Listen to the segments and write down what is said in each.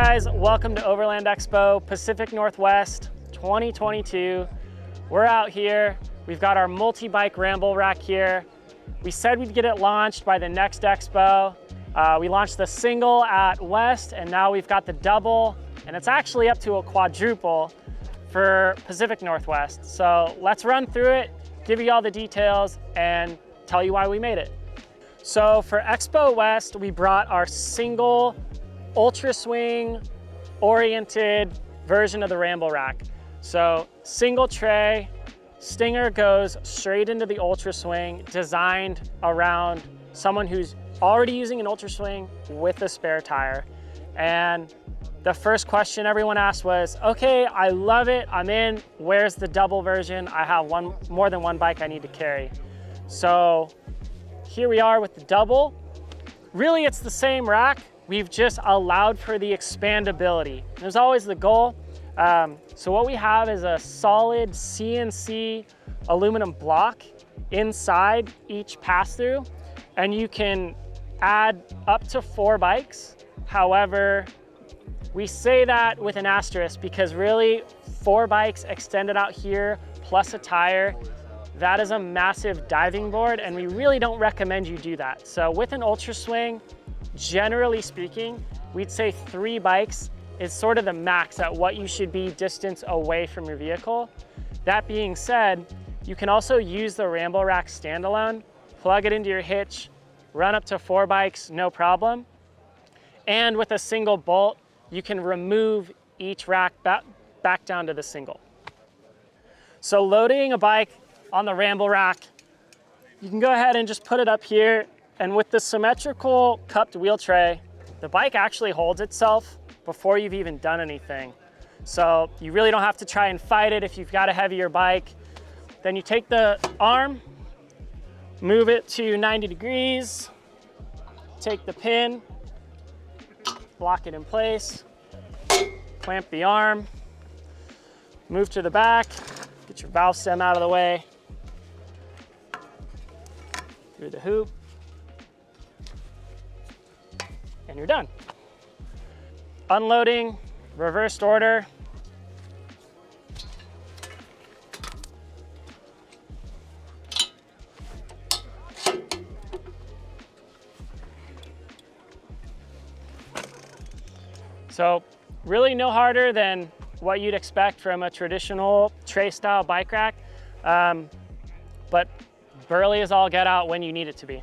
guys, welcome to Overland Expo Pacific Northwest 2022. We're out here. We've got our multi-bike ramble rack here. We said we'd get it launched by the next expo. We launched the single at West, and now we've got the double, and it's actually up to a quadruple for Pacific Northwest. So let's run through it, give you all the details, and tell you why we made it. So for Expo West, we brought our single UltraSwing oriented version of the ramble rack. So single tray, stinger goes straight into the UltraSwing, designed around someone who's already using an UltraSwing with a spare tire. And the first question everyone asked was, okay, I love it, I'm in, where's the double version? I have more than one bike I need to carry. So here we are with the double. Really, it's the same rack. We've just allowed for the expandability. There's always the goal. So what we have is a solid CNC aluminum block inside each pass-through, and you can add up to 4 bikes. However, we say that with an asterisk because really 4 bikes extended out here plus a tire, that is a massive diving board, and we really don't recommend you do that. So with an UltraSwing, generally speaking, we'd say 3 bikes is sort of the max at what you should be distance away from your vehicle. That being said, you can also use the ramble rack standalone, plug it into your hitch, run up to 4 bikes, no problem. And with a single bolt, you can remove each rack back down to the single. So loading a bike on the ramble rack, you can go ahead and just put it up here, and with the symmetrical cupped wheel tray, the bike actually holds itself before you've even done anything. So you really don't have to try and fight it if you've got a heavier bike. Then you take the arm, move it to 90 degrees, take the pin, lock it in place, clamp the arm, move to the back, get your valve stem out of the way, through the hoop, and you're done. Unloading, reversed order. So really no harder than what you'd expect from a traditional tray style bike rack, but burly as all get out when you need it to be.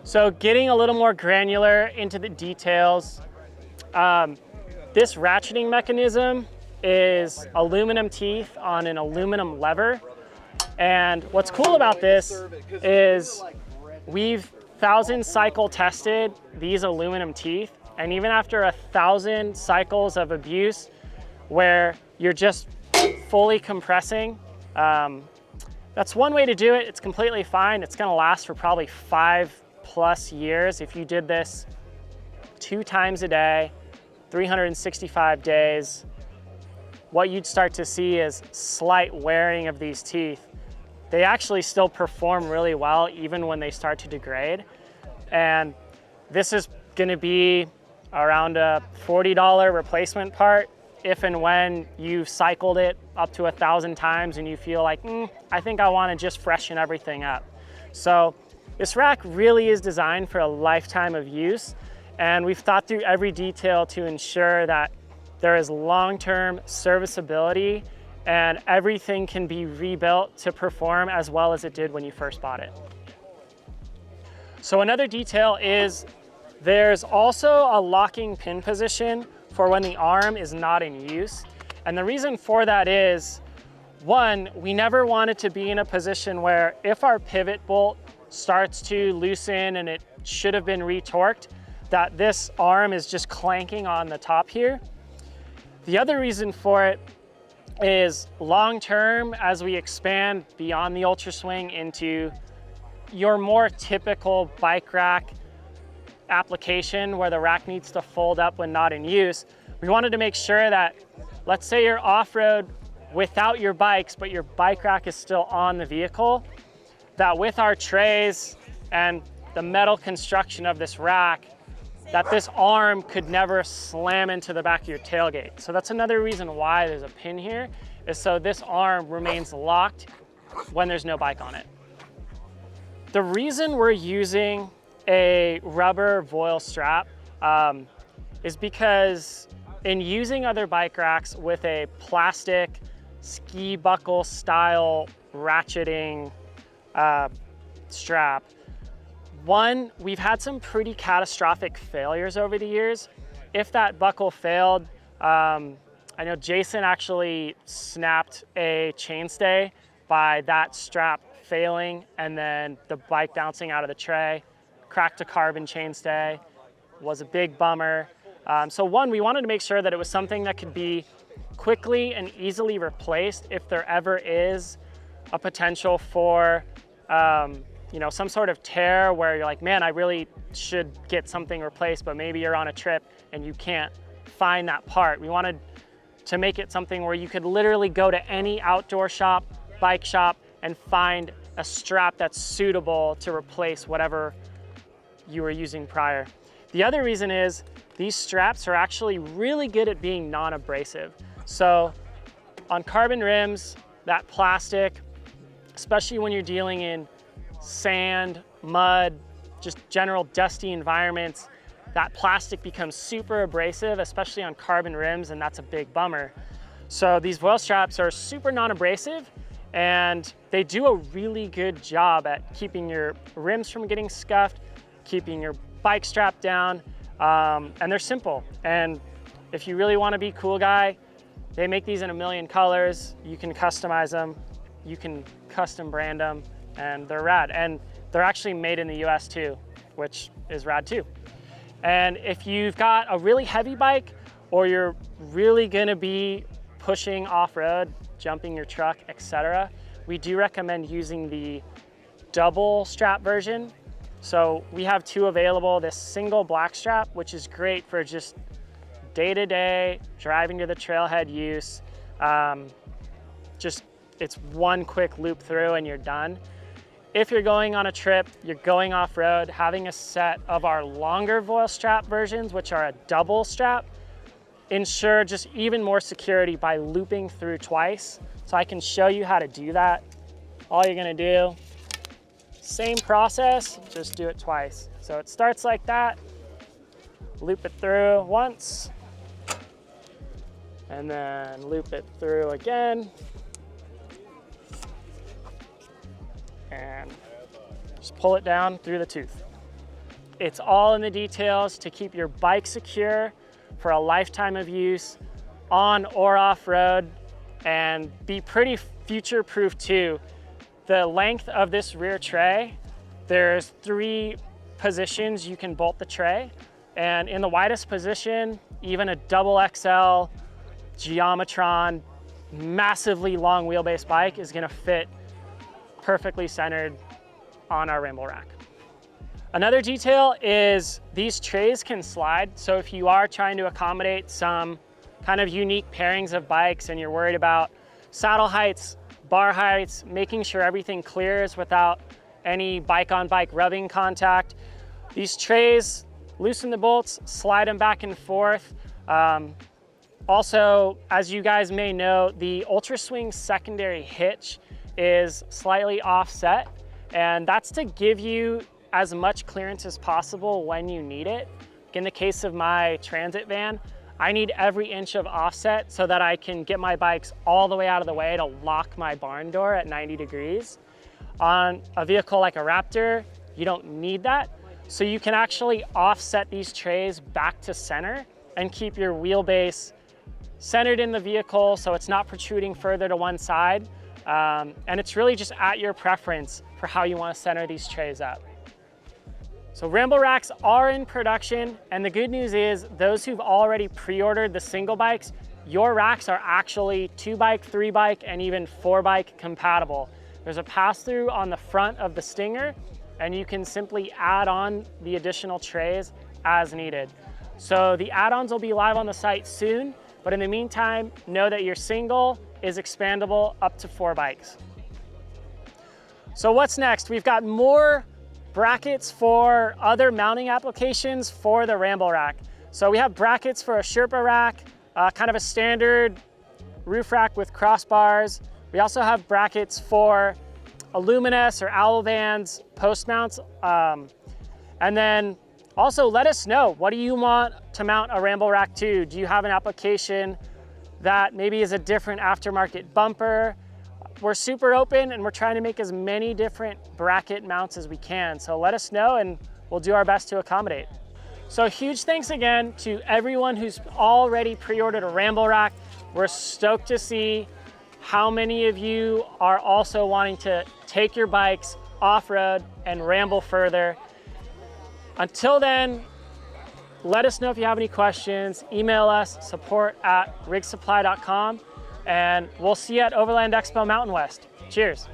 So getting a little more granular into the details, this ratcheting mechanism is aluminum teeth on an aluminum lever. And what's cool about this is we've 1,000 cycle tested these aluminum teeth, and even after 1,000 cycles of abuse where you're just fully compressing, that's one way to do it. It's completely fine. It's gonna last for probably 5+ years if you did this 2 times a day, 365 days. What you'd start to see is slight wearing of these teeth. They actually still perform really well even when they start to degrade. And this is gonna be around a $40 replacement part if and when you've cycled it up to 1,000 times and you feel like, I think I wanna just freshen everything up. So this rack really is designed for a lifetime of use, and we've thought through every detail to ensure that there is long-term serviceability and everything can be rebuilt to perform as well as it did when you first bought it. So another detail is there's also a locking pin position for when the arm is not in use. And the reason for that is, one, we never wanted to be in a position where if our pivot bolt starts to loosen and it should have been retorqued, that this arm is just clanking on the top here. The other reason for it is long-term, as we expand beyond the UltraSwing into your more typical bike rack application where the rack needs to fold up when not in use, we wanted to make sure that, let's say you're off-road without your bikes, but your bike rack is still on the vehicle, that with our trays and the metal construction of this rack, that this arm could never slam into the back of your tailgate. So that's another reason why there's a pin here, is so this arm remains locked when there's no bike on it. The reason we're using a rubber voile strap is because in using other bike racks with a plastic ski buckle style ratcheting strap, one, we've had some pretty catastrophic failures over the years. If that buckle failed, I know Jason actually snapped a chainstay by that strap failing and then the bike bouncing out of the tray, cracked a carbon chainstay, was a big bummer. So one, we wanted to make sure that it was something that could be quickly and easily replaced if there ever is a potential for you know, some sort of tear where you're like, man, I really should get something replaced, but maybe you're on a trip and you can't find that part. We wanted to make it something where you could literally go to any outdoor shop, bike shop, and find a strap that's suitable to replace whatever you were using prior. The other reason is these straps are actually really good at being non-abrasive. So on carbon rims, that plastic, especially when you're dealing in sand, mud, just general dusty environments, that plastic becomes super abrasive, especially on carbon rims, and that's a big bummer. So these voile straps are super non-abrasive, and they do a really good job at keeping your rims from getting scuffed, keeping your bike strapped down, and they're simple. And if you really want to be cool guy, they make these in a million colors. You can customize them, you can custom brand them, and they're rad. And they're actually made in the US too, which is rad too. And if you've got a really heavy bike, or you're really gonna be pushing off-road, jumping your truck, etc., we do recommend using the double strap version. So we have two available, this single black strap, which is great for just day-to-day driving to the trailhead use. It's one quick loop through and you're done. If you're going on a trip, you're going off-road, having a set of our longer voile strap versions, which are a double strap, ensure just even more security by looping through twice. So I can show you how to do that. All you're gonna do, same process, just do it twice. So it starts like that, loop it through once, and then loop it through again, and just pull it down through the tooth. It's all in the details to keep your bike secure for a lifetime of use on or off road, and be pretty future-proof too. The length of this rear tray, there's 3 positions you can bolt the tray, and in the widest position, even a double XL Geometron, massively long wheelbase bike is gonna fit perfectly centered on our RambleRack. Another detail is these trays can slide. So if you are trying to accommodate some kind of unique pairings of bikes and you're worried about saddle heights, bar heights, making sure everything clears without any bike-on-bike rubbing contact, these trays, loosen the bolts, slide them back and forth. Also, as you guys may know, the UltraSwing secondary hitch is slightly offset, and that's to give you as much clearance as possible when you need it. In the case of my transit van, I need every inch of offset so that I can get my bikes all the way out of the way to lock my barn door at 90 degrees. On a vehicle like a Raptor, you don't need that. So you can actually offset these trays back to center and keep your wheelbase centered in the vehicle so it's not protruding further to one side. And it's really just at your preference for how you want to center these trays up. So RambleRacks are in production, and the good news is those who've already pre-ordered the single bikes, your racks are actually 2-bike, 3-bike, and even 4-bike compatible. There's a pass-through on the front of the Stinger, and you can simply add on the additional trays as needed. So the add-ons will be live on the site soon, but in the meantime, know that your single is expandable up to 4 bikes. So what's next? We've got more brackets for other mounting applications for the RambleRack. So we have brackets for a Sherpa rack, kind of a standard roof rack with crossbars. We also have brackets for Illuminous or Owlvan's post mounts. And then also let us know, what do you want to mount a RambleRack to? Do you have an application that maybe is a different aftermarket bumper? We're super open and we're trying to make as many different bracket mounts as we can. So let us know and we'll do our best to accommodate. So huge thanks again to everyone who's already pre-ordered a RambleRack. We're stoked to see how many of you are also wanting to take your bikes off-road and ramble further. Until then, let us know if you have any questions. Email us, support@rigsupply.com, and we'll see you at Overland Expo Mountain West. Cheers.